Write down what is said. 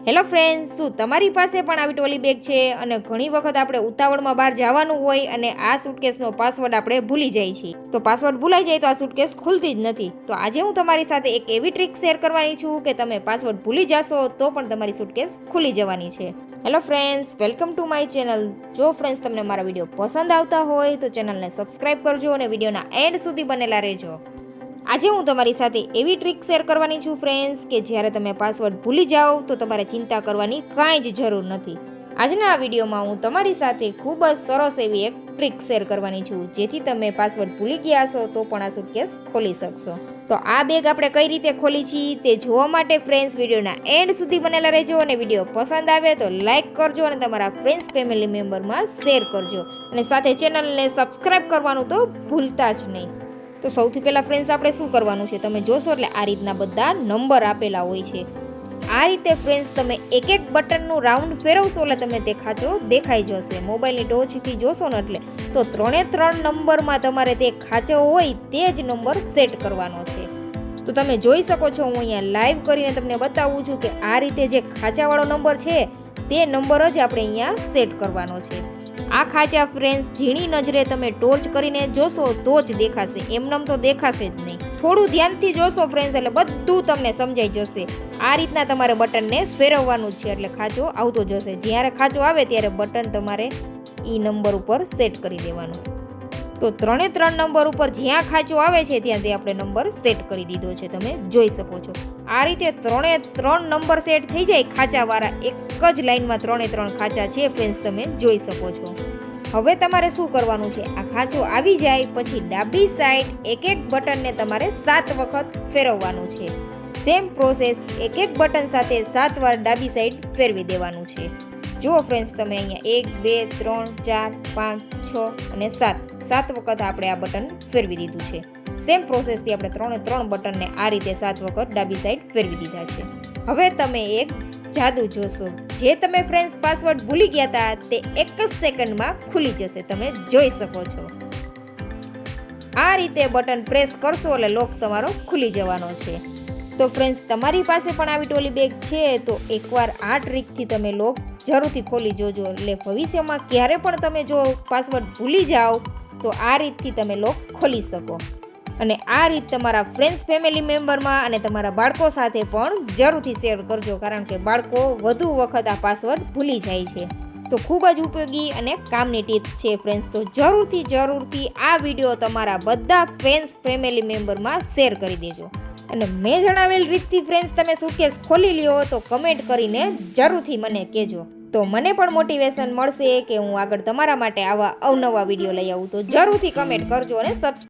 Hello friends, શું તમારી પાસે પણ આવી ટ્રોલી બેગ છે અને ઘણી વખત આપણે ઉતાવળમાં બહાર જવાનું હોય અને આ સૂટકેસનો પાસવર્ડ આપણે ભૂલી જઈએ છીએ, તો પાસવર્ડ ભૂલાઈ જાય તો આ સૂટકેસ ખુલતી જ નથી. તો આજે હું તમારી સાથે એક એવી ટ્રીક શેર કરવાની છું કે તમે પાસવર્ડ ભૂલી જશો તો પણ તમારી સૂટકેસ ખુલી જવાની છે. Hello friends, welcome to my channel. જો ફ્રેન્ડ્સ તમને મારા વિડીયો પસંદ આવતા હોય તો ચેનલને સબસ્ક્રાઈબ કરજો અને વિડીયોના એન્ડ સુધી બનેલા રહેજો. આજે હું તમારી સાથે એવી ટ્રીક શેર કરવાની છું ફ્રેન્ડ્સ કે જ્યારે તમે પાસવર્ડ ભૂલી જાઓ તો તમારે ચિંતા કરવાની કાંઈ જ જરૂર નથી. આજના આ વિડીયોમાં હું તમારી સાથે ખૂબ જ સરસ એવી એક ટ્રીક શેર કરવાની છું જેથી તમે પાસવર્ડ ભૂલી ગયા હશો તો પણ આ સૂટકેસ ખોલી શકશો. તો આ બેગ આપણે કઈ રીતે ખોલી છીએ તે જોવા માટે ફ્રેન્ડ્સ વિડીયોના એન્ડ સુધી બનેલા રહેજો અને વિડીયો પસંદ આવે તો લાઈક કરજો અને તમારા ફ્રેન્ડ્સ ફેમિલી મેમ્બરમાં શેર કરજો અને સાથે ચેનલને સબસ્ક્રાઈબ કરવાનું તો ભૂલતા જ નહીં. તો સૌથી પહેલાં ફ્રેન્ડ્સ આપણે શું કરવાનું છે, તમે જોશો એટલે આ રીતના બધા નંબર આપેલા હોય છે. આ રીતે ફ્રેન્ડ્સ તમે એક એક બટનનું રાઉન્ડ ફેરવશો એટલે તમને તે ખાંચો દેખાઈ જશે. મોબાઈલની ટોચથી જોશો ને એટલે તો 3 નંબરમાં તમારે તે ખાંચો હોય તે જ નંબર સેટ કરવાનો છે. તો તમે જોઈ શકો છો, હું અહીંયા લાઈવ કરીને તમને બતાવું છું કે આ રીતે જે ખાંચાવાળો નંબર છે તે નંબર જ આપણે અહીંયા સેટ કરવાનો છે. આ ખાંચા ફ્રેન્ડ્સ ઝીણી નજરે તમે ટોર્ચ કરીને જોશો તો જ દેખાશે, એમનેમ તો દેખાશે જ નહીં. થોડું ધ્યાનથી જોશો ફ્રેન્ડ્સ એટલે બધું તમને સમજાઈ જશે. આ રીતના તમારે બટનને ફેરવવાનું છે એટલે ખાંચો આવતો જશે. જ્યારે ખાંચો આવે ત્યારે બટન તમારે ઈ નંબર ઉપર સેટ કરી દેવાનું. તો 3 નંબર ઉપર જ્યાં ખાંચો આવે છે ત્યાંથી આપણે નંબર સેટ કરી દીધો છે, તમે જોઈ શકો છો. આ રીતે 3 નંબર સેટ થઈ જાય ખાંચાવાળા, એક જ લાઈનમાં 3 ખાંચા છે ફ્રેન્ડ્સ, તમે જોઈ શકો છો. હવે તમારે શું કરવાનું છે, આ ખાંચો આવી જાય પછી ડાબી સાઈડ એક બટનને તમારે 7 વખત ફેરવવાનું છે. સેમ પ્રોસેસ એક બટન સાથે 7 વાર ડાબી સાઈડ ફેરવી દેવાનું છે. જુઓ ફ્રેન્ડ્સ, તમે અહીંયા 1 2 3 4 5 6 અને 7 વખત આપણે આ બટન ફેરવી દીધું છે. સેમ પ્રોસેસથી આપણે 3 બટનને આ રીતે 7 વખત ડાબી સાઈડ ફેરવી દીધા છે. હવે તમે એક જાદુ જોશો, જે તમે ફ્રેન્ડ્સ પાસવર્ડ ભૂલી ગયા હતા તે એક જ સેકન્ડમાં ખુલી જશે, તમે જોઈ શકો છો. આ રીતે બટન પ્રેસ કરશો એટલે લોક તમારો ખુલી જવાનો છે. તો ફ્રેન્ડ્સ, તમારી પાસે પણ આવી ટ્રોલી બેગ છે તો એકવાર આ ટ્રીકથી તમે લોક જરૂરથી ખોલી જોજો, એટલે ભવિષ્યમાં ક્યારે પણ તમે જો પાસવર્ડ ભૂલી જાઓ તો આ રીતથી તમે લોક ખોલી શકો. અને આ રીત તમારા ફ્રેન્ડ્સ ફેમિલી મેમ્બરમાં અને તમારા બાળકો સાથે પણ જરૂરથી શેર કરજો, કારણ કે બાળકો વધુ વખત આ પાસવર્ડ ભૂલી જાય છે. તો ખૂબ જ ઉપયોગી અને કામની ટિપ્સ છે ફ્રેન્ડ્સ. તો જરૂરથી આ વિડીયો તમારા બધા ફ્રેન્ડ્સ ફેમિલી મેમ્બરમાં શેર કરી દેજો. અને મેં જણાવેલ રીતથી ફ્રેન્ડ્સ તમે સૂટકેસ ખોલી લ્યો તો કમેન્ટ કરીને જરૂરથી મને કહેજો, તો મને પણ મોટિવેશન મળશે કે હું આગળ તમારા માટે આવા અવનવા વિડીયો લઈ આવું. તો જરૂરથી કમેન્ટ કરજો અને સબસ્ક્રાઈબ